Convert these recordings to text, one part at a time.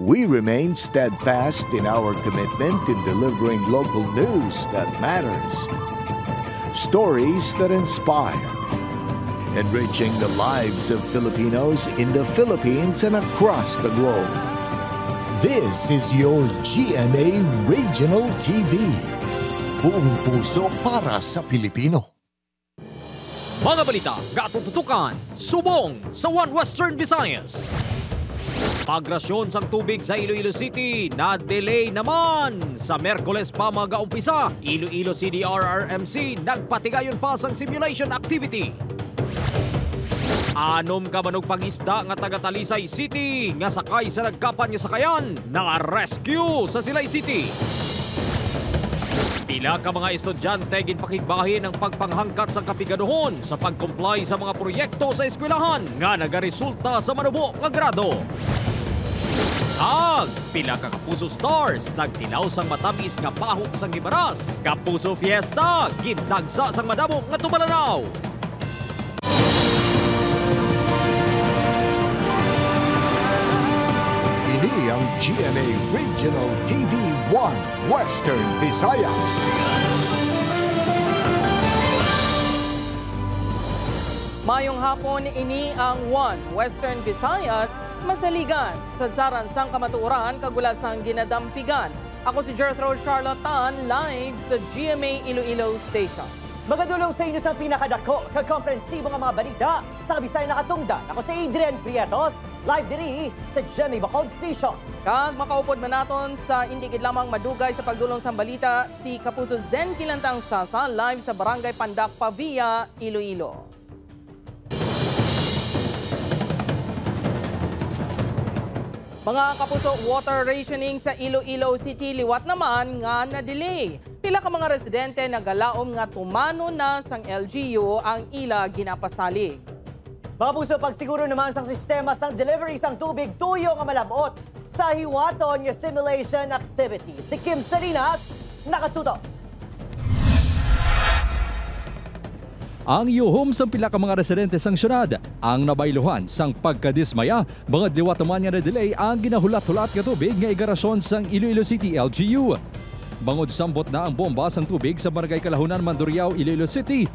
We remain steadfast in our commitment in delivering local news that matters, stories that inspire, enriching the lives of Filipinos in the Philippines and across the globe. This is your GMA Regional TV. Buong puso para sa Pilipino. Mga balita, gatututukan, subong sa One Western Visayas. Pagrasyon sang tubig sa Iloilo City na delay naman. Sa Merkules pa mag-aumpisa, Iloilo CDRRMC nagpatigayon pa sang simulation activity. Anom ka manog pangisda nga taga Talisay City nga sakay sa nagkapan nga sakayan na-rescue sa Silay City. Pila ka mga estudyante ginpakigbahin ang pagpanghangkat sa kapiganuhon sa pag-comply sa mga proyekto sa eskwelahan nga nagaresulta sa manubo nga grado. Pila ka Kapuso Stars nagtilaw sang matamis nga pahok sang Gimaras. Kapuso Fiesta gindagsa sang madamo nga tumalanaw. Ini ang GMA Regional TV 1 Western Visayas. Mayong hapon, ini ang 1 Western Visayas, masaligan sa Saran sang kamatuoran kagulasang ginadampigan. Ako si Jethro Charlatan, live sa GMA Iloilo Station. Magadulong sa inyo sa pinakadako, kagkomprensibong mga balita sa Kabisay na Katungdan. Ako si Adrian Prietos, live diri sa GMA Bacolod Station. Kag makaupod man naton sa hindi gid lamang madugay sa pagdulong sa balita si Kapuso Zen Kilantang Sasa, live sa Barangay Pandak, Pavia, Iloilo. Mga kapuso, water rationing sa Iloilo City liwat naman nga na-delay. Pila ka mga residente nagalaom nga tumano na sang LGU ang ila ginapasalig. Mga puso, pagsiguro naman sang sistema sang delivery sang tubig tuyo nga malabot sa hiwaton nga simulation activity. Si Kim Salinas, nakatutok. Ang yuhom sa pila ka mga residente sang syudad ang nabayluhan sang pagkadismaya bangod liwat naman nga na-delay ang ginahulat-hulat nga tubig nga igarasyon sang Iloilo City LGU. Bangod sambot na ang bomba sang tubig sa Barangay Kalahunan, Mandurriao, Iloilo City,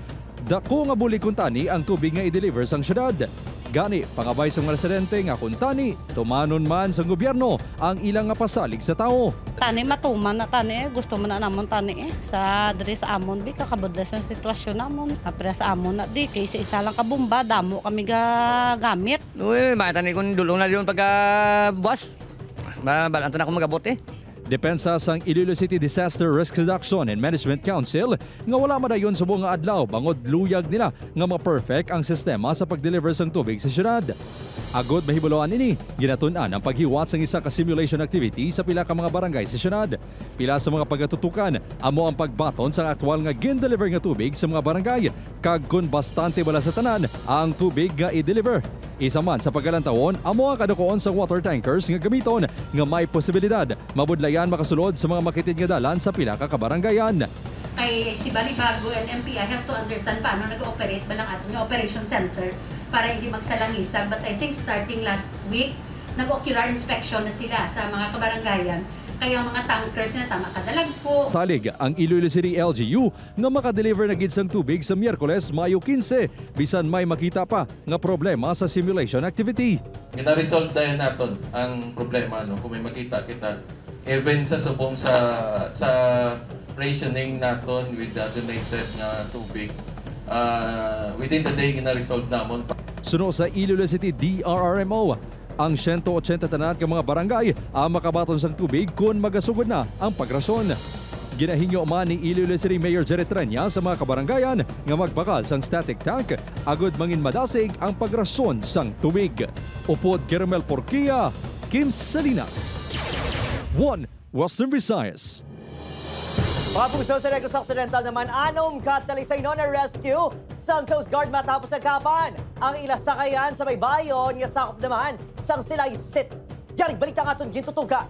dako nga buli kuntani ang tubig nga i-deliver sang syudad. Gani, pangabay sa mga residente nga kuntani, tumanon man sa gobyerno ang ilang nga pasalig sa tao. Tani matuman na tani, gusto mo na namon tani sa diri sa amon bi kakabudlas ang sitwasyon namon. Apre sa amon na di kay isa lang ka bomba damo kami gamit. Uy, matani kun dulong na diyon pagka buwas. Balantan ako magabot eh. Depensa sang Iloilo City Disaster Risk Reduction and Management Council nga wala madayon sa buong nga adlaw bangod luyag nila nga ma-perfect ang sistema sa pag-deliver sang tubig sa syudad. Agod mahibuloan ini, ginatun-an ang paghiwat sang isa ka simulation activity sa pila ka mga barangay sa syudad. Pila sa mga pagatutukan, amo ang pagbaton sa aktual nga gin-deliver nga tubig sa mga barangay kag kun bastante bala sa tanan ang tubig nga i-deliver. Isa man sa pagkalantawon, amo ang kadukoon sa water tankers nga gamiton nga may posibilidad mabudlayan makasulod sa mga makitid nga dalan sa pila ka kabarangayan. Ay si Balibago and MPI has to understand paano nag-operate ba lang ato yung operation center para hindi magsalangisan. But I think starting last week, nag-ocular inspection na sila sa mga kabarangayan. Kaya mga tankers na tama kadalag po. Talig ang Iloilo City LGU nga makadeliver na gid sang tubig sa Miyerkules, Mayo 15 bisan may makita pa nga problema sa simulation activity. Gina-resolve dahil natin ang problema kung may makita kita even sa subong sa rationing naton with the donated nga tubig. Within the day gina-resolve namon. Suno sa Iloilo City DRRMO, ang 180 tanan ka mga barangay ang makabaton sang tubig kung magasugod na ang pagrasyon. Ginahinyo man ni Iloilo City Mayor Jerry Trenya sa mga kabarangayan nga magbakal sang static tank agod mangin madasig ang pagrasyon sang tubig. Upod Caramel Porquia, Kim Salinas, 1 Western Visayas. Mga puso, sa Negros Occidental naman, anong katalisay no na rescue sa Coast Guard matapos nagkapan. Ang ilas sakayan sa may bayon nga sakop naman sang Silay City. Yaring balita nga itong gintutuga.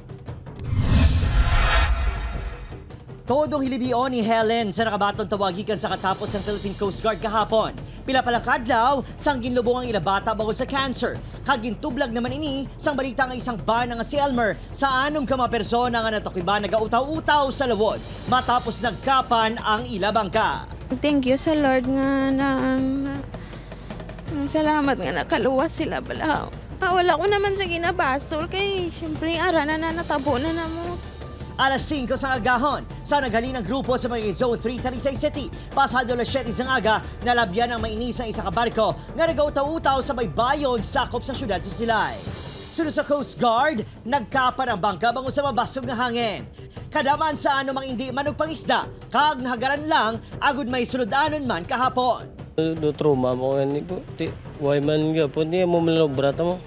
Todong hilibio ni Helen sa nakabatong tawagikan sa katapos ng Philippine Coast Guard kahapon. Pila palang kadlaw, sang ginlubong ang ilabata bangod sa cancer. Kagintublag naman ini, sang balita ng isang bar nga si Elmer sa 6 ka mga persona nga natokiba nagautaw-utaw sa lawod matapos nagkapan ang ilabangka. Thank you sa Lord nga salamat nga nakaluwas sila bala. Wala ko naman sa ginabasol kay siyempre ara na natabo na mo. Alas 5 sa agahon, sa naghalin ng grupo sa mga Zone 3, Talisay City. Pasado alas 7 ng aga, nalabyan ang mainis ng isa ka barko nga nagautaw-utaw sa baybayon sakop sa syudad sa Silay. Sunod sa Coast Guard, nagkapa ng bangka bango sa mabasog nga hangin. Kadaman sa anumang hindi manugpangisda, kag nahagaran lang, agud may suludanon man kahapon. Do trauma mo ni po, why man nga po, hindi mo malobrat mo.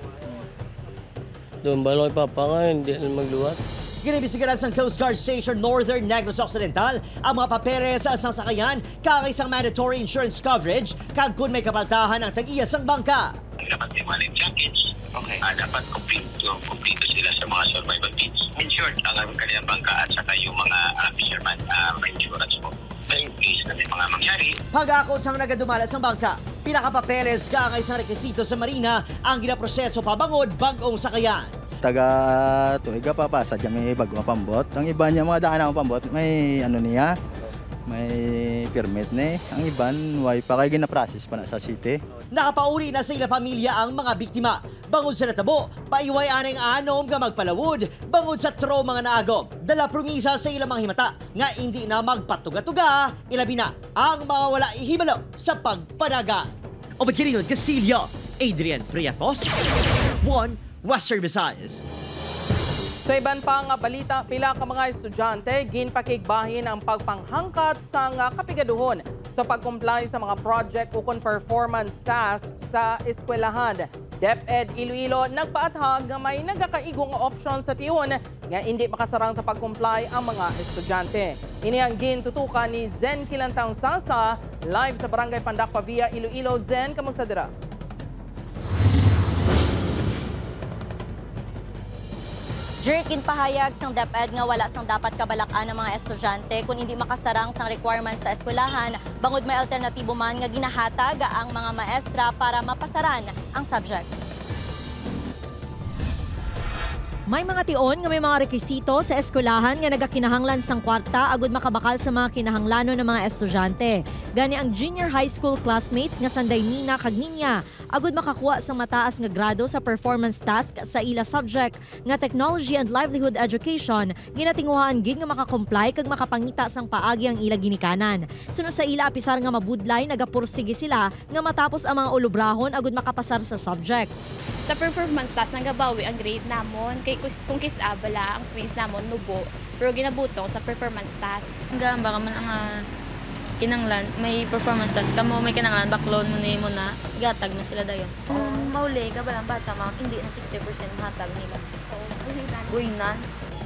Doon balo kay Papa nga, hindi magluwat. Ginibisigaran sa Coast Guard Station Northern Negros Occidental ang mga papeles sa asang sakayan kakaisang mandatory insurance coverage kag kung may kapaltahan ang tag-iyas ng bangka. Dapat may mga jackets. Okay. Dapat kumplito sila sa mga survival needs. Insured ang kanilang bangka at saka yung mga fisherman may insurance po. Sa in case na may mga mangyari. Pag-ako sang nagadumalas ng bangka, pinakapapeles kakaisang rekisito sa marina ang ginaproseso pabangod bagong sakayan. Taga tuiga pa sa may bagong pambot. Ang iba niya mga daan ng pambot may ano niya, may permit na. Ang iban way pa kay gina-process pa na sa city. Nakapauli na sa ila pamilya ang mga biktima. Bangod sa natabo, paiway aneng anom nga magpalawod. Bangod sa tro mga naagom, dala promisa sa ilang mga himata nga hindi na magpatuga-tuga, ilabi na ang mga wala ihibalo sa pagpanaga. O magkiringod Casilio, Adrian Priatos, 1 Western Visayas. Sa iban pang balita, pila ka mga estudyante ginpakigbahin ang pagpanghangkat sa kapigaduhon sa pag-comply sa mga project ukon performance tasks sa eskwelahan. DepEd Iloilo nagpaathag nga may nagakaigong option sa tiyon nga hindi makasarang sa pag-comply ang mga estudyante. Ini ang gintutukan ni Zen Kilantang Sasa live sa Barangay Pandakpa via Iloilo. Zen, kamusta dira? Jerkin pahayag sang DepEd nga wala sang dapat kabalakan ng mga estudyante kung hindi makasarang sang requirements sa eskwelahan bangod may alternatibo man nga ginahatag ang mga maestra para mapasaran ang subject. May mga tion nga may mga rekisito sa eskwelahan nga nagakinahanglan sang kwarta agud makabakal sa mga kinahanglanon ng mga estudyante. Gani ang junior high school classmates nga sanday nina kag ninya agud makakuha sang mataas nga grado sa performance task sa ila subject nga technology and livelihood education ginatinguhaan gid nga makakomply kag makapangita sang paagi ang ila ginikanan. Sunod sa ila apisar nga mabudlay nagapursige sila nga matapos ang mga ulubrahon agud makapasar sa subject. Sa performance task nagabawi ang grade namon kay kung kisabala ang quiz namon nubo pero ginabutong sa performance task. Hanggang baka man ang kinanglan may performance task kamo may kinanglan backload mo nimo na gatag na sila dayon. Mauli ka ba lang basa ma hindi na 60% hatag nila. Uinan.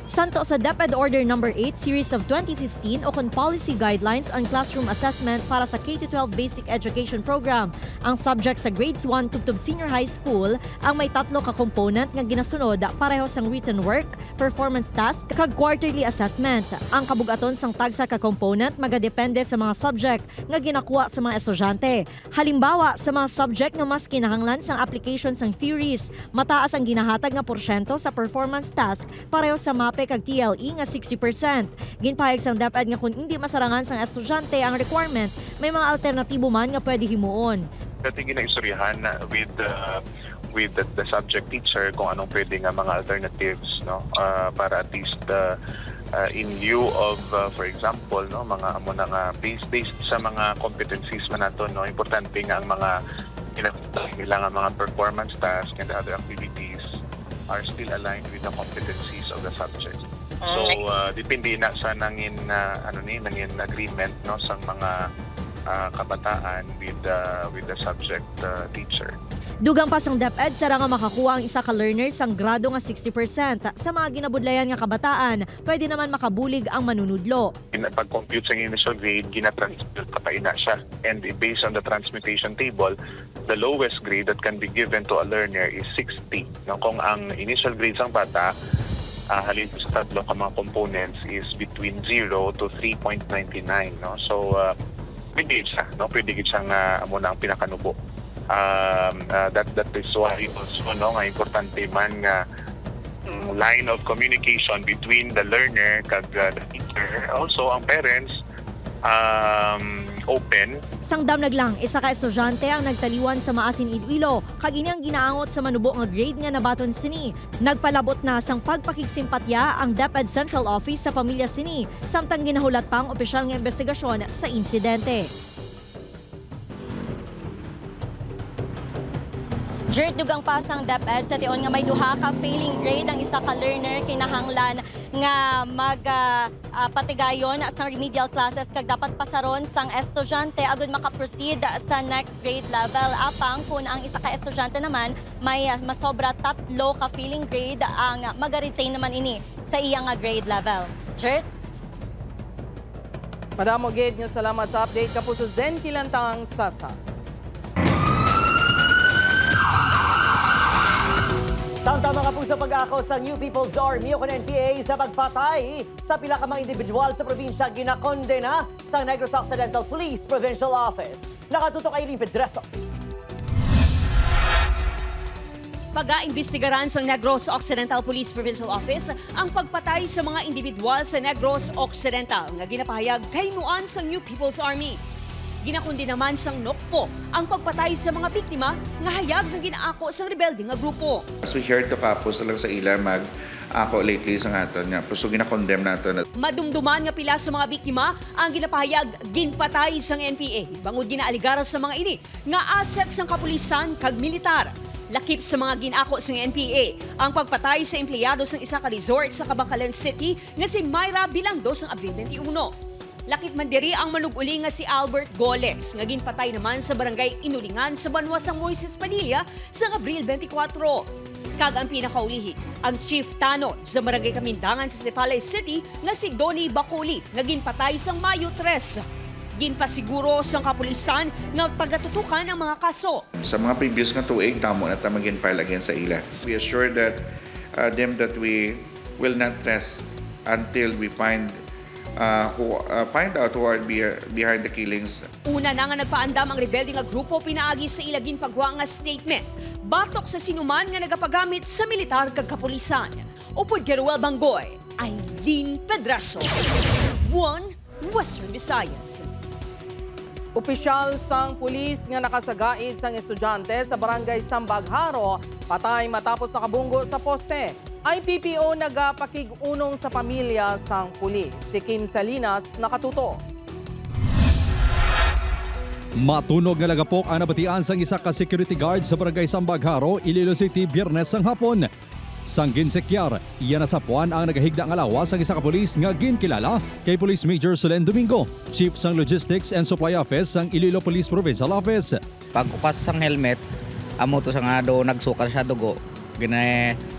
Santo sa DepEd Order No. 8 Series of 2015 o kon Policy Guidelines on Classroom Assessment para sa K-12 Basic Education Program. Ang subject sa grades 1 tubtub senior high school ang may 3 ka component nga ginasunod pareho sang written work, performance task, kag quarterly assessment. Ang kabugaton sang tagsa ka component magadepende sa mga subject nga ginakuha sa mga estudyante. Halimbawa, sa mga subject nga mas kinahanglan sang application sang theories, mataas ang ginahatag nga porsyento sa performance task pareho sa MAPE kag TLE nga 60%. Ginpahayag sang DepEd nga kung hindi masarangan sang estudyante ang requirement, may mga alternatibo man nga pwede himuon. Pwede ginaistoryahan with the subject teacher kung anong pwede nga mga alternatives, no, para at least in lieu of for example, no, mga amo na nga based sa mga competencies man nato, no, importante nga ang mga kailangan mga performance tasks and other activities are still aligned with the competencies of the subject. So depende na sa nangin agreement, no, sa mga kabataan with the subject teacher. Dugang pa sang DepEd sara nga makakuha ang isa ka learner sang grado nga 60%. Sa mga ginabudlayan nga kabataan, pwede naman makabulig ang manunudlo. Pag-compute sa initial grade, gina-transmute pa ina siya. And based on the transmutation table, the lowest grade that can be given to a learner is 60. No, kung ang initial grade sang bata halin sa tatlo ka mga components is between 0 to 3.99, no? So pwede siya, no? Pwede siyang muna ang pinakanubo. That is why also, no, nga importante man nga line of communication between the learner kag the teacher, also ang parents open. Sangdam naglang, isa ka estudyante ang nagtaliwan sa Maasin Iloilo, kag ini ang ginaangot sa manubo nga grade nga nabaton sini. Nagpalabot na sang pagpakigsimpatya ang DepEd Central Office sa pamilya sini, samtang ginahulat pang opisyal nga investigasyon sa insidente. Jert dugang pasang DepEd sa tion nga may duha ka failing grade ang isa ka learner kinahanglan nga magpatigayon sa remedial classes kag dapat pasaron sang estudyante agud maka-proceed sa next grade level. Apang kung ang isa ka estudyante naman may masobra 3 ka failing grade ang mag-retain naman ini sa iyang grade level. Jert? Madam Oged, nyo salamat sa update. Kapuso Zen Kilantang Sasa. Tama-tama ka po sa pag-ako sa New People's Army o NPA sa pagpatay sa pila ka mga individual sa probinsya ginakondena sa Negros Occidental Police Provincial Office. Nakatutok ay Eileen Pedreso. Pag-aimbestigaran sa Negros Occidental Police Provincial Office ang pagpatay sa mga individual sa Negros Occidental nga ginapahayag kay nuan sa New People's Army. Ginakundi naman sang NOCPO ang pagpatay sa mga biktima nga hayag nga ginaako sa rebelde nga grupo. As we heard to kapos lang sa ila ako lately sa aton nga so ginakondemn nato. Madumduman nga pila sa mga biktima ang ginapahayag ginpatay sang NPA. Bangod ginaaligara sa mga ini nga asset sang kapulisan kag militar. Lakip sa mga ginako sang NPA ang pagpatay sa empleyado sang isa ka resort sa Kabangkalan City nga si Myra Bilangdo sang Abril 21. Lakip man diri ang manuguli nga si Albert Goles nga ginpatay naman sa barangay Inulingan sa banwa sang Moises Padilla sa Abril 24. Kag ang pinakaulihi, ang Chief Tanod sa barangay Kamindangan sa Sipalay City nga si Donnie Baculi nga ginpatay sang Mayo 3. Ginpasiguro sang kapulisan nga pagatutukan ang mga kaso. Sa mga previous nga tuig tamo na tamagin file against sa ila. We assure that them that we will not rest until we find out who are behind the killings. Una na nga nagpaandam ang rebelde nga grupo pinaagi sa ilagin pagwa nga statement. Batok sa sinuman nga nagapagamit sa militar kag kapulisan. Upod Geruel Bangoy, Eileen Pedraso, One Western Visayas. Opisyal sang pulis nga nakasagaid sang estudyante sa barangay Sambagharo, patay matapos nakabunggo sa poste. IPPO nagapakig-unong sa pamilya sang pulis. Si Kim Salinas nakatuto. Matunog nga lagapok ang nabatian sang isa ka security guard sa barangay Sambagharo, Iloilo City, Biyernes sang hapon. Sang ginsekyar, iyan na sa puan ang nagahigda nga lawas sang isa ka pulis nga ginkilala kay Police Major Solen Domingo, Chief sang Logistics and Supply Office sang Iloilo Police Provincial Office. Pag-upas sang helmet, amo to sa nga do nagsukal siya dugo.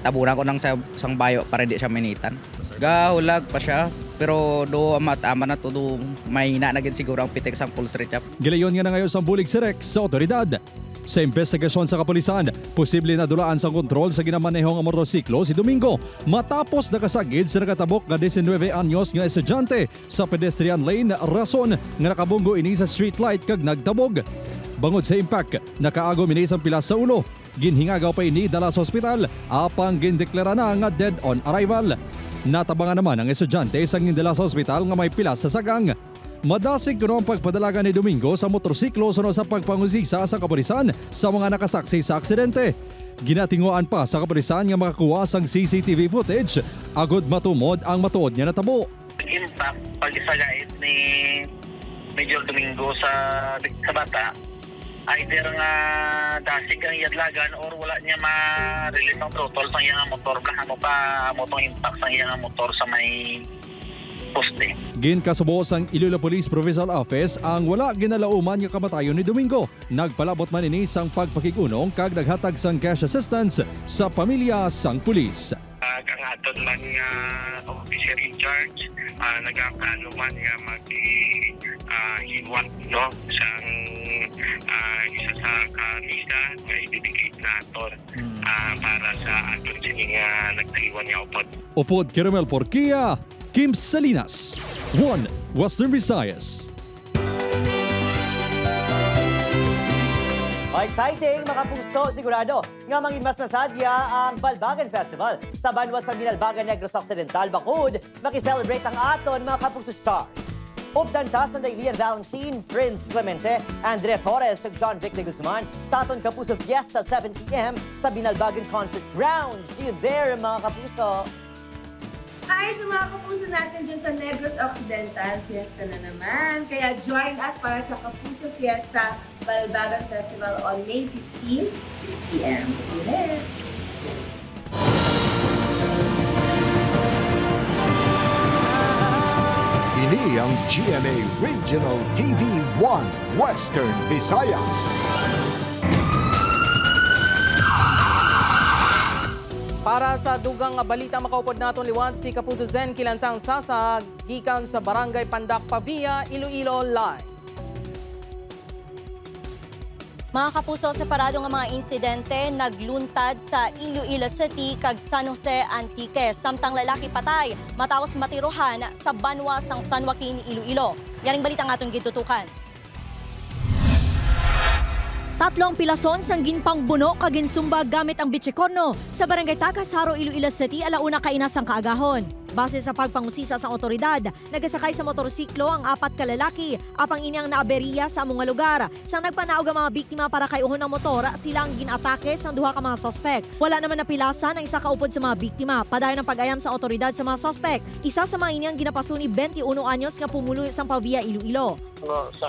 Tabunan ko ng sang bayo para di siya minitan. Gahulag pa siya, pero do amat-ama na to do mahina na gid siguro ang pitik sang pulse rate. Gilayon nga na ngayon sang bulig si Rex sa otoridad. Sa investigasyon sa kapulisan, posible na dulaan sa kontrol sa ginamanehong motorsiklo si Domingo matapos nakasagid sa nakatabok nga 19 anyos nga estudyante sa pedestrian lane rason nga nakabunggo ini sa street light kag nagtabog. Bangod sa impact, nakaago minis ang pilas sa ulo. Ginhingagaw pa ini dala sa ospital, apang gindeklara na nga dead on arrival. Natabangan naman ang estudyante sa gindala sa ospital nga may pilas sa sagang. Madasig kuno ang pagpadalaga ni Domingo sa motorsiklo sunod sa pagpangusisa sa kapulisan sa mga nakasaksi sa aksidente. Ginatinguan pa sa kapulisan nga makakuha sang CCTV footage agud matumod ang matuod niya natabo. Impact pag-isagait ni Major Domingo sa bata, either nga dasig ang yadlagan or wala niya ma-release ang throttle sa iyang motor, mo pa motong impact sa iyang motor sa may poste. Ginkasubo sang Iloilo Police Provincial Office ang wala ginalauman nga kamatayon ni Domingo. Nagpalabot man ini sang pagpakigunong kag naghatag sang cash assistance sa pamilya sang pulis. Ang aton man nga officer in charge, nagakano man nga mag-hiwat no sang isa sa kamisa nga i-dedicate naton para sa aton sining nagtaiwan niya upod. Upod Caramel Porquia, Kim Salinas, 1 Western Visayas. Exciting mga puso, sigurado nga mangin mas nasadya ang Balbagan Festival sa Banwa sa Binalbagan Negros Occidental bakod makiselebrate ang aton mga kapuso star. Updantas ng Daivian Valentin, Prince Clemente, Andrea Torres ug John Vic de Guzman sa aton kapuso fiesta 7 p.m. sa Binalbagan Concert Ground. See you there mga kapuso! Hi sa mga kapuso natin dyan sa Negros Occidental, fiesta na naman. Kaya join us para sa Kapuso Fiesta Balbagan Festival on May 15, 6 p.m. See you there! Ini ang GMA Regional TV 1 Western Visayas. Para sa dugang balita makaupod naton liwat si Kapuso Zen Kilantang Sasa gikan sa Barangay Pandak Pavia, Iloilo live. Mga kapuso, separado nga mga insidente nagluntad sa Iloilo City kag San Jose Antique. Samtang lalaki patay matapos matiruhan sa Banwa sang San Joaquin, Iloilo. Yaring balita nga atong gitutukan. 3 pilason sang ginpang buno kag ginsumbag gamit ang Bichicorno sa Barangay Takasharo, Iloilo City alauna kainasang kaagahon. Base sa pagpangusisa sa otoridad, nagasakay sa motorsiklo ang 4 ka lalaki apang inyang naaberiya sa among lugar. Sang nagpanaog ang mga biktima para kay uhon ng motor, sila ang ginatake sang 2 ka mga sospek. Wala naman napilasan ang isa ka upod sa mga biktima. Padayon ang pag-ayam sa otoridad sa mga sospek. Isa sa mga inyang ginapasuni 21 anyos nga pumuloy sang Pavia, Iloilo. No, sa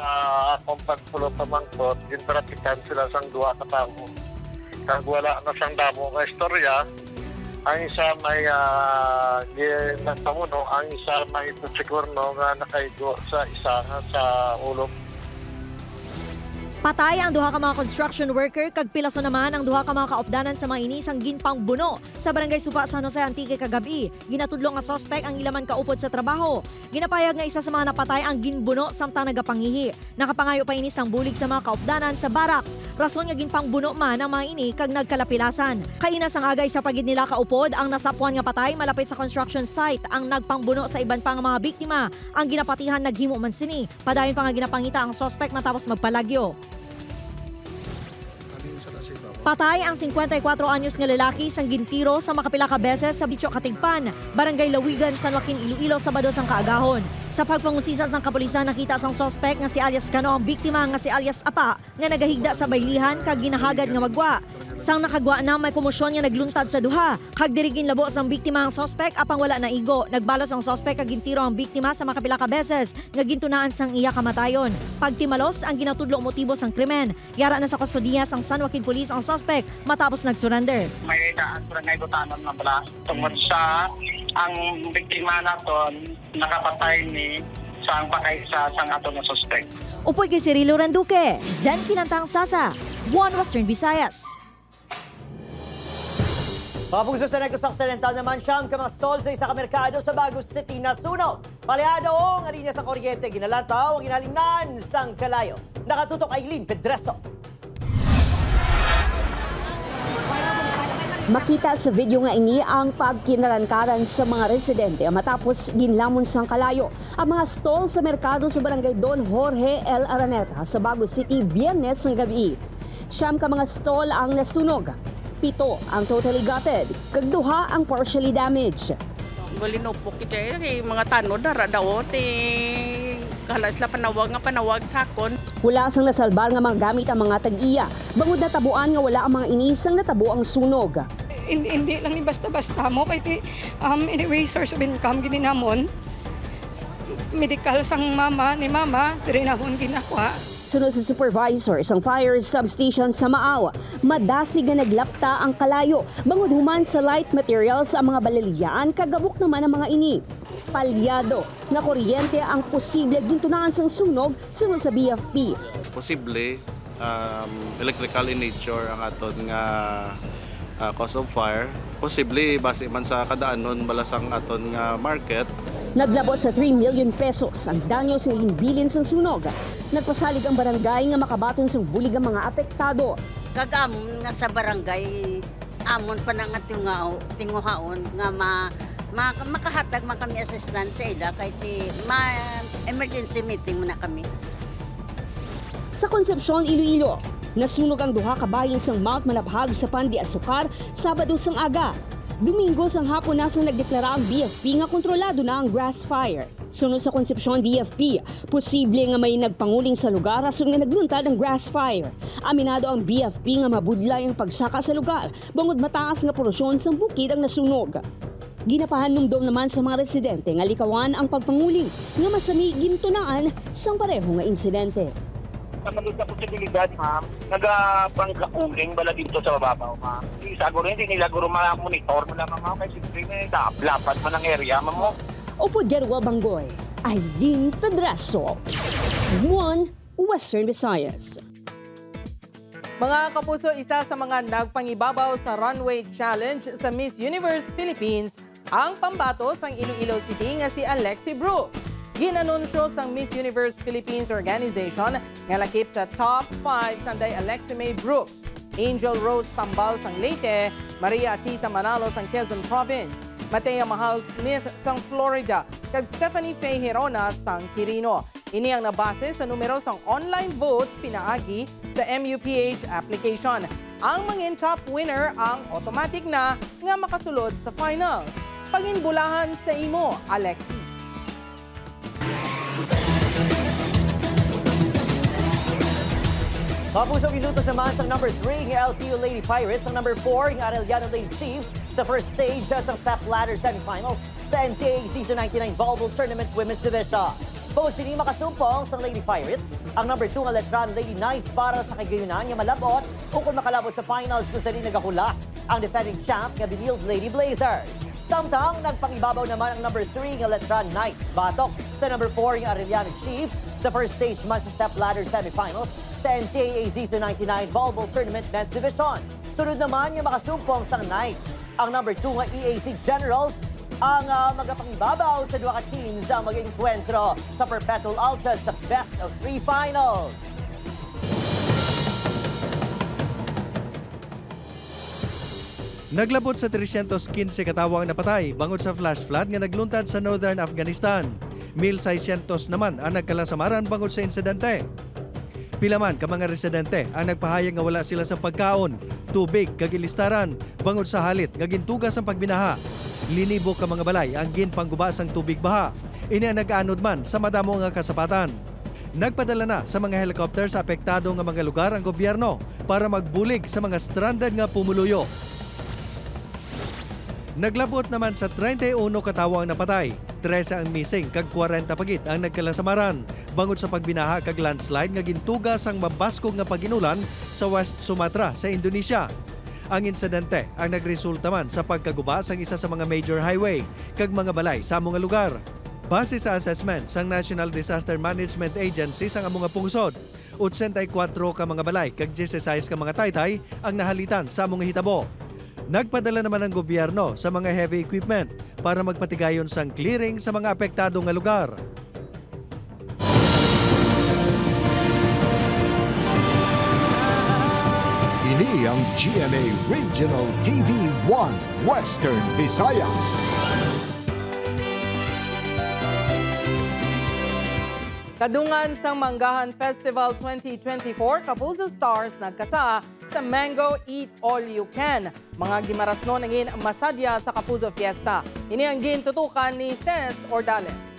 akong pagpulo pamangkot, ginpratikan sila sang 2 ka tao. Kag wala na sang damo nga istorya. Ang isa may nagpamuno, ang isa may Bichicorno nga nakaigo sa isa sa ulo. Patay ang 2 ka mga construction worker kag pilaso naman ang 2 ka mga kaopdanan sa mga inisang ginpang buno sa Barangay Supa, San Jose Antique kagabi. Ginatudlong nga sospek ang ilaman kaupod sa trabaho. Ginapayag nga isa sa mga napatay ang ginbuno samtang nagapanghihi. Nakapangayo pa inis ang bulig sa mga kaopdanan sa barracks. Rason nga ginpang buno man ang mga ini kag nagkalapilasan. Kainas ang agay sa pagid nila kaupod ang nasapuan nga patay malapit sa construction site ang nagpangbuno sa iban pang mga biktima. Ang ginapatihan naghimo man sini. Padayon pa nga ginapangita ang sospek matapos magpalagyo. Patay ang 54 anyos nga lalaki sang gintiro sa makapila ka beses sa Bicho Katigpan, Barangay Lawigan, San Joaquin, Iloilo, Sabado sang kaagahon. Sa pagpangusisa sang kapulisan nakita sang sospek nga si alias Kano ang biktima nga si alias Apa nga nagahigda sa baylihan kag ginahagad nga magwa. Sang nakagwa na may komosyon nga nagluntad sa duha. Kag dirigin labo sang biktima ang sospek apang wala na igo. Nagbalos ang sospek kag gintiro ang biktima sa makapila ka beses nga gintunaan sang iya kamatayon. Pagtimalos ang ginatudlo motibo sang krimen. Yara na sa kustodiya sang San Joaquin Police ang sospek matapos nag-surrender. May daan sa ngay butanon na bala tungod sa ang biktima naton nakapatay ni sang pakaisa sang aton na suspect. Upoy kay Cirilo Randuque, Zen Kilantang Sasa, 1 Western Visayas. Papuso sa Negros Occidental naman siyang ka mga stall sa isa ka merkado sa Bagos City na sunog. Paliado ang alinya sa kuryente, ginalantaw ang ginalingnan sang kalayo. Nakatutok Aileen Pedreso. Makita sa video nga ini ang pagkinarankaran sa mga residente matapos ginlamon sang kalayo ang mga stall sa merkado sa Barangay Don Jorge L. Araneta sa Bagos City Biyernes ng gabi. Siyam ka mga stall ang nasunog. 7 ang totally gutted, kag 2 ang partially damaged. Galinupok ito mga tanod dara daw kalas la panawag sakon. Wala sang nasalbar nga mga gamit ang mga tag-iya. Bangod na tabuan nga wala ang mga inisang natabo ang sunog. Hindi lang ni basta-basta mo kay anyway source of income gini namon. Medical sang mama ni mama dire namon ginakwa. Sunod sa supervisor sang fire substation sa Maaw, madasig nga naglapta ang kalayo. Bangod human sa light materials ang mga balaliyaan, kagabok naman ang mga ini. Palyado na kuryente ang posible gintunaan sang sunog sunod sa BFP. Posible electrical in nature ang aton nga cause of fire. Posible base man sa kadaanon balasang aton nga market. Naglabot sa 3 million pesos ang danyo sa hinbilin sa sunog. Nagpasalig ang barangay nga makabaton sa bulig ang mga apektado. Kagam nga sa barangay amon panangat yung tinguhaon nga makahatag man kami assistance sa ila kay emergency meeting muna kami. Sa Concepcion, Iloilo, nasunog ang duha ka bahin sang Mount Malabhag sa Pandi Asukar Sabado sang aga. Domingo sang hapon na sang nagdeklara ang BFP nga kontrolado na ang grass fire. Sunod sa Concepcion BFP, posible nga may nagpanguling sa lugar ason nga nagluntad ang grass fire. Aminado ang BFP nga mabudlay ang pagsaka sa lugar bangod mataas nga porosyon sang bukid ang nasunog. Ginapahanumdom naman sa mga residente nga likawan ang pagpanguling nga masami gintunaan sang pareho nga insidente. Naman sa posibilidad, ma'am, nagpangkakuling bala dito sa babaw, ma'am. Siguro hindi nila guro monitor mo lamang, ma'am, kasi siyempre nakaplapat man ang area, ma'am. Opo, Gerwa Banggoy, Aileen Pedraso, 1 Western Visayas. Mga kapuso, isa sa mga nagpangibabaw sa runway challenge sa Miss Universe Philippines ang pambatos ng Iloilo City nga si Alexi Bru. Ginanunsyo sang Miss Universe Philippines Organization nga lakip sa top 5 sanday Alexi May Brooks, Angel Rose Tambal sang Leyte, Maria Atisa Manalo sang Quezon Province, Matea Mahal Smith sang Florida, kag Stephanie Faye Herona sang Quirino. Ini ang nabase sa numero sang online votes pinaagi sa MUPH application. Ang mga top winner ang automatic na nga makasulod sa finals. Panginbulahan sa imo, Alexi. Kapusong ilutos naman sa number 3 ng LTU Lady Pirates, ang number 4 ng Arellano Lady Chiefs sa first stage sa step ladder semifinals sa NCAA Season 99 Volleyball Tournament Women's Division. Post ini makasumpong sa Lady Pirates, ang number 2 ng Letran Lady Knights para sa kagayunan nga malabot ukol makalabot sa finals kung saan nagahula ang defending champ nga Binild Lady Blazers. Samtang nagpangibabaw naman ang number 3 ng Letran Knights batok sa number 4 ng Arellano Chiefs sa first stage man sa step ladder semifinals sa NCAA Season 99 Volleyball Tournament Men's Division. Sunod naman yung makasumpong sa Knights, ang number 2 nga EAC Generals, ang magapangibabaw sa dua ka teams ang mag-enkwentro sa Perpetual Altas sa Best of 3 Finals. Naglabot sa 315 katawang napatay bangod sa flash flood nga nagluntad sa Northern Afghanistan. 1,600 naman ang nagkalasamaran bangod sa insidente. Pila man ka mga residente ang nagpahayag nga wala sila sa pagkaon, tubig kag ilistaran bangod sa halit nga gintugas ang pagbinaha. Linibo ka mga balay ang ginpangguba sang tubig baha. Ini ang nag-aanod man sa madamo nga kasapatan. Nagpadala na sa mga helicopter sa apektado nga mga lugar ang gobyerno para magbulig sa mga stranded nga pumuluyo. Naglabot naman sa 31 katawang napatay, 13 ang missing kag 40 pagit ang nagkalasamaran bangod sa pagbinaha kag landslide nga gintugas ang mabaskog nga paginulan sa West Sumatra sa Indonesia. Ang insidente ang nagresulta man sa pagkaguba sang isa sa mga major highway kag mga balay sa mga lugar. Base sa assessment sang National Disaster Management Agency sang among pungsod, 84 ka mga balay kag 16 ka mga taytay ang nahalitan sa among hitabo. Nagpadala naman ang gobyerno sa mga heavy equipment para magpatigayon sang clearing sa mga apektado nga lugar. Ini ang GMA Regional TV 1 Western Visayas. Kadungan sang Manggahan Festival 2024, Kapuso Stars nagkasa sa Mango Eat All You Can. Mga gimarasno nangin masadya sa Kapuso Fiesta. Ini ang gintutukan ni Tess Ordale.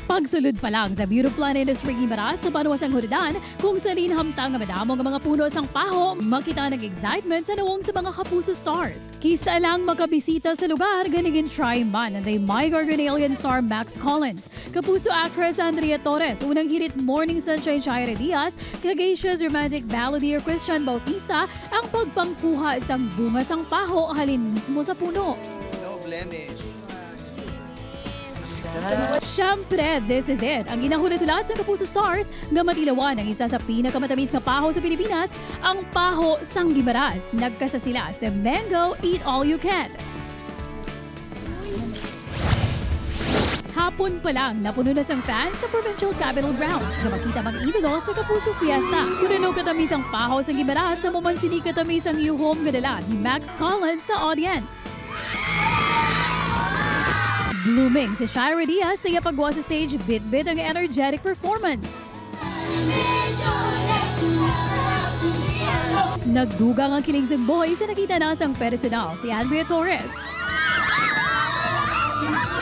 Pagsulod pa lang sa Beauty Plan Industry Gimaras sa Banuasang Huridan, kung saan hamtang nga madamo ng mga puno sang paho, makita ng excitement sa nawong sa mga Kapuso Stars. Kisa lang makabisita sa lugar, ganigin try man and they my Garganalian star Max Collins. Kapuso actress Andrea Torres, unang hirit Morning Sunshine Shire Diaz, Kagacious romantic balladeer Christian Bautista, ang pagpangkuha sang bunga sang paho halin mismo sa puno. No blemish. Siyempre, this is it. Ang ginahulat-hulat sa Kapuso Stars nga matilawan ang isa sa pinakamatamis na paho sa Pilipinas, ang paho sang Gimaras. Nagkasa sila sa Mango Eat All You Can. Hapon pa lang, napuno na sang fans sa Provincial Capitol Grounds na makita mang idolo sa Kapuso Fiesta. Kuno katamis ang paho sa Gimaras sa mamansini katamis ang yuhom gadala ni Max Collins sa audience. Blooming si Shira Diaz sa iyapagwa sa stage, bit-bit ang energetic performance. Nagdugang ang kiling sa boy sa nakita na sang personal si Andrea Torres.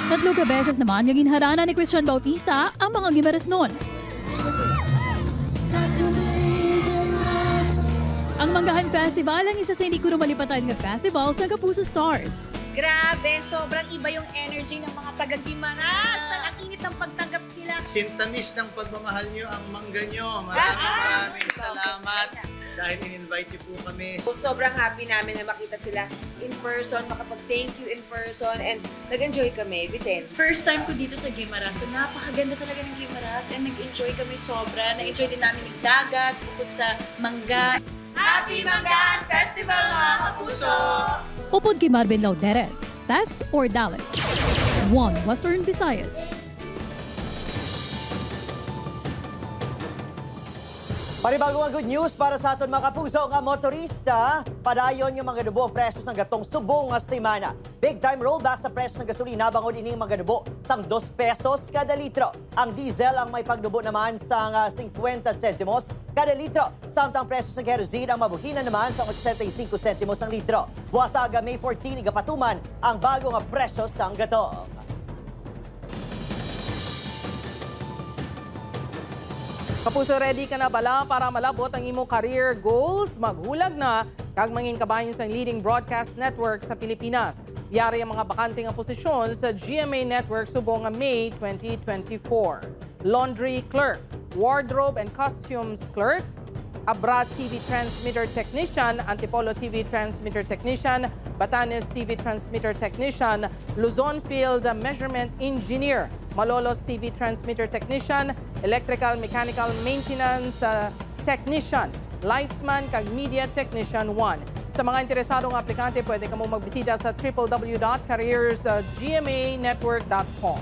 Tatlo ka beses naman yung inharana ni Christian Bautista ang mga Gimaras noon. Ang Manggahan Festival ang isa sa hindi ko malipatan ng festival sa Kapuso Stars. Grabe, sobrang iba yung energy ng mga taga-Gimaras. Ang init ng pagtanggap nila. Sintamis ng pagmamahal nyo ang mangga nyo. Maraming salamat dahil in-invite niyo po kami. So, sobrang happy namin na makita sila in person, makapag-thank you in person, and nag-enjoy kami, Biten. First time ko dito sa Gimaras, so napakaganda talaga ng Gimaras and nag-enjoy kami sobra. Na-enjoy din namin yung dagat, bukod sa mangga. Happy Manggahan Festival, mga kapuso! Upod kay Marvin Lauderes, Tess or Dallas, One Western Visayas. Panibagong good news para sa aton mga kapuso nga motorista. Padayon yung mga dubo presyo ng gatong subong nga semana. Big time rollback sa presyo ng gasolina bangod ining mga dubo sang 2 pesos kada litro. Ang diesel ang may pagdubo naman sa 50 sentimos kada litro. Samtang presyo sa kerosene ang mabuhinan naman sa 85 sentimos ang litro. Buwasa aga May 14 igapatuman ang bago nga presyo sang gatong. Kapuso, ready ka na bala para malabot ang imong career goals? Maghulag na kag mangin kabayon sa leading broadcast network sa Pilipinas. Yari ang mga bakanting ang posisyon sa GMA Network subong May 2024. Laundry clerk, wardrobe and costumes clerk, Abra TV transmitter technician, Antipolo TV transmitter technician, Batanes TV transmitter technician, Luzon Field measurement engineer, Malolos TV transmitter technician, electrical mechanical maintenance technician, lightsman kag media technician 1. Sa mga interesadong aplikante, pwede ka mo magbisita sa www.careersgmanetwork.com.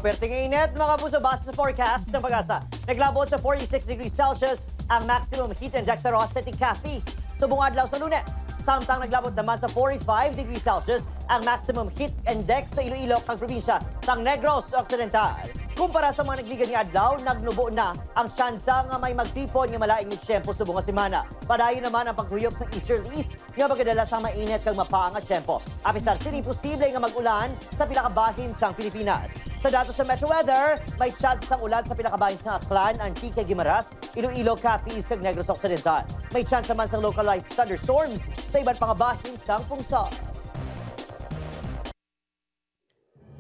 Perting init mga kapuso, base sa forecast ng Pag-asa. Naglabot sa 46 degrees Celsius ang maximum heat index sa Ross City, Capiz. Subong adlaw sa Lunes. Samtang naglabot naman sa 45 degrees Celsius ang maximum heat index sa Iloilo kag probinsya sang Negros Occidental. Kumpara sa mga nagligan nga adlaw, nagnubo na ang tsansa nga may magtipon nga malaing tiyempo subong nga semana. Padayon naman ang paghuyop sa easterlies nga magadala sa mainit kag mapaang nga tiyempo. Apisar sini posible nga mag-ulan sa pinakabahin sang Pilipinas. Sa datos sa Metro Weather, may chance sang ulan sa pinakabahin sa Aklan, Antique, Gimaras, Iloilo, Capiz kag Negros Occidental. May chance naman sang localized thunderstorms sa iba't pangabahin sang pungsod.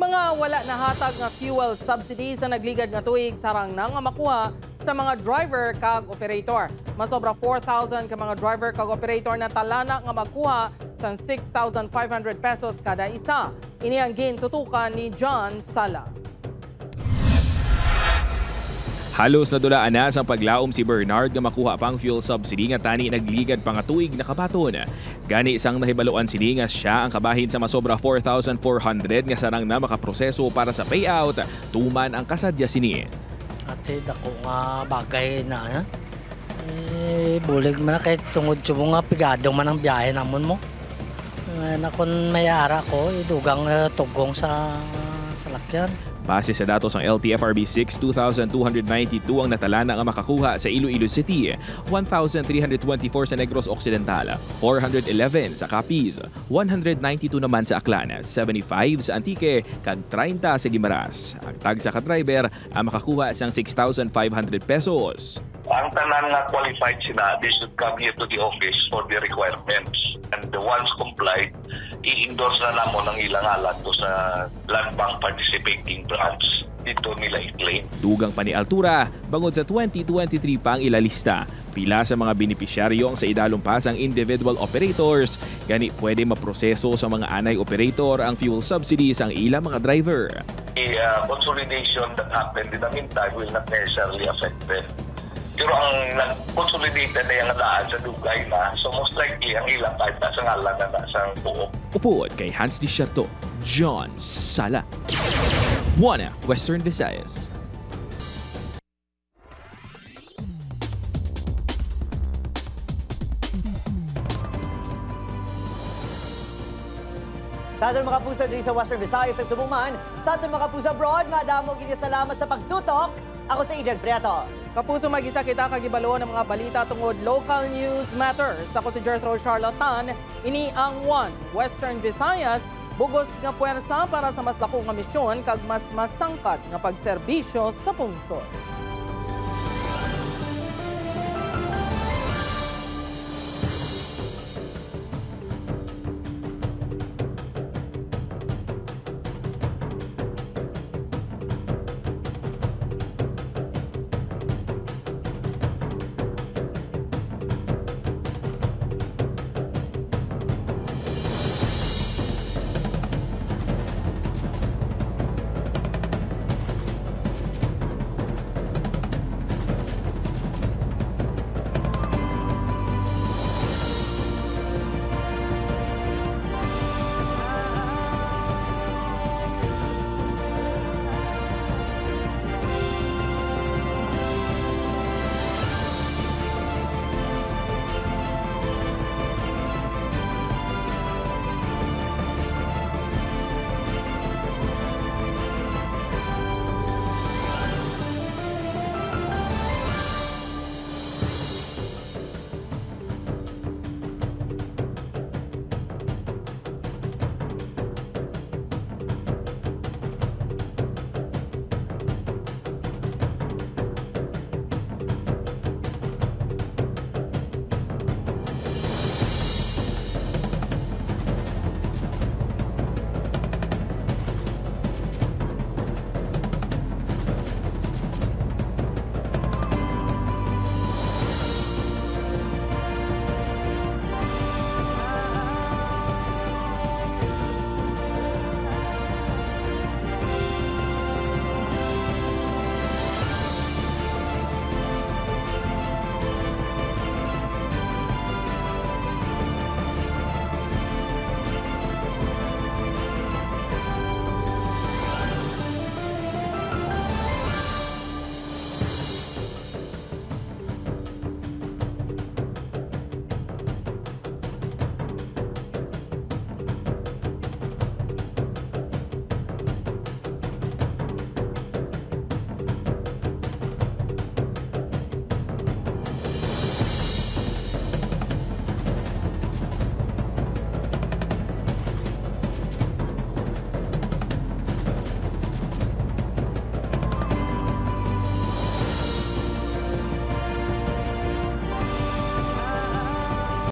Mga wala na hatag nga fuel subsidies na nagligad nga tuig sarang nang makuha sa mga driver kag operator. Masobra 4,000 ka mga driver kag operator na talana nga magkuha sa 6,500 pesos kada isa. Ini ang gintutukan ni John Sala. Halos nadulaan na sa paglaom si Bernard nga makuha pang fuel subsidy nga tani nagligad pa nga tuig na kabaton. Gani isang nahibaluan sini nga siya ang kabahin sa masobra 4,400 nga sarang na makaproseso para sa payout tuman ang kasadya sini. Ate dako nga bagay na bulig man kay tungod subong nga pigado man ang biyahe namon mo. Na kun mayara ko idugang tugong sa salakyan. Base sa datos ng LTFRB 6, 2,292 ang natalana nga makakuha sa Iloilo City, 1,324 sa Negros Occidental, 411 sa Capiz, 192 naman sa Aklan, 75 sa Antique, kag 30 sa Gimaras. Ang tag sa ka-driver ang makakuha sang 6,500 pesos. Ang tanan nga qualified sila, they should come here to the office for the requirements. And the ones complied, i-endorse na namon ang ilang alat to sa Land Bank participating branch. Dito nila i-claim. Dugang pa ni Altura, bangod sa 2023 pa ang ilalista. Pila sa mga benepisyaryo ang sa idalong pasang individual operators. Gani pwede maproseso sa mga anay operator ang fuel subsidies ang ilang mga driver. The consolidation that happened in the meantime will not necessarily affect them. Pero ang consolidated na yung daan sa dugay na, so most likely ang ilang kahit nasa ngalan na nasa buo. Upuod kay Hans Disierto, John Sala. Buana, Western Visayas. Sa atin mga kapuso din sa Western Visayas at Subuman, sa atin mga kapuso abroad, madamo salamat sa pagtutok. Ako si Adrian Prieto. Kapuso mag-isa kita kagibalo ng mga balita tungod local news matters. Ako si Jethro Charlatan, ini ang One Western Visayas, bugos nga puwersa para sa mas dako nga misyon kag mas masangkat nga pagserbisyo sa pungsod.